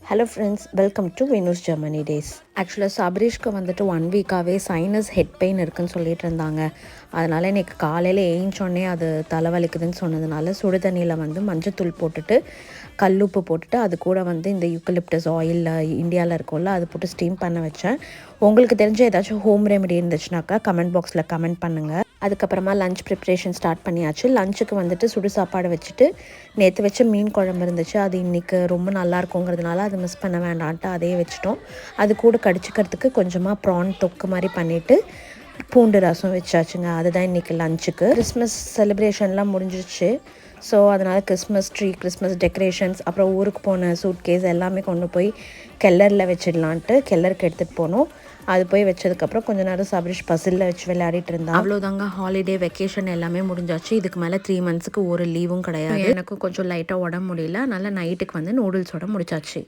Hello friends, welcome to Venus Germany days. ஆக்சுவலாக சபரீஷ்க்கு வந்துட்டு 1 வீக்காகவே சைனஸ் ஹெட் பெயின் இருக்குன்னு சொல்லிட்டு இருந்தாங்க. அதனால் இன்றைக்கி காலையில் ஏஞ்சோடனே அது தலைவலிக்குதுன்னு சொன்னதுனால சுடு தண்ணியில் வந்து மஞ்சத்தூள் போட்டுட்டு கல்லுப்பு போட்டுட்டு அது கூட வந்து இந்த யூக்கலிப்டஸ் ஆயில் இந்தியாவில் இருக்கும்ல அது போட்டு ஸ்டீம் பண்ண வச்சேன். உங்களுக்கு தெரிஞ்ச ஏதாச்சும் ஹோம் ரெமெடி இருந்துச்சுனாக்கா கமெண்ட் பாக்ஸில் கமெண்ட் பண்ணுங்கள். அதுக்கப்புறமா லஞ்ச் ப்ரிப்ரேஷன் ஸ்டார்ட் பண்ணியாச்சு. லஞ்சுக்கு வந்துட்டு சுடு சாப்பாடு வச்சுட்டு நேற்று வச்ச மீன் குழம்பு இருந்துச்சு. அது இன்றைக்கி ரொம்ப நல்லா இருக்குங்கிறதுனால அதை மிஸ் பண்ண வேண்டான்ட்டு அதையே வச்சுட்டோம். அது கூட கடிச்சிக்கிறதுக்கு கொஞ்சமாக ப்ரான் தொக்கு மாதிரி பண்ணிவிட்டு பூண்டு ரசம் வச்சாச்சுங்க. அதுதான் இன்றைக்கி லஞ்சுக்கு. கிறிஸ்மஸ் செலிப்ரேஷன்லாம் முடிஞ்சிருச்சு. ஸோ அதனால் கிறிஸ்மஸ் ட்ரீ, கிறிஸ்மஸ் டெக்கரேஷன்ஸ், அப்புறம் ஊருக்கு போன சூட் கேஸ் எல்லாமே கொண்டு போய் கெல்லரில் வச்சிடலான்ட்டு கெல்லருக்கு எடுத்துகிட்டு போனோம். அது போய் வச்சதுக்கப்புறம் கொஞ்ச நேரம் சபரீஷ் பசிலில் வச்சு விளையாடிட்டு இருந்தான். அவ்வளோதாங்க, ஹாலிடே வெக்கேஷன் எல்லாமே முடிஞ்சாச்சு. இதுக்கு மேலே 3 மந்த்ஸுக்கு ஒரு லீவும் கிடையாது. எனக்கும் கொஞ்சம் லைட்டாக உடம்பு முடியல, அதனால் நைட்டுக்கு வந்து நூடுல்ஸோட முடிச்சாச்சு.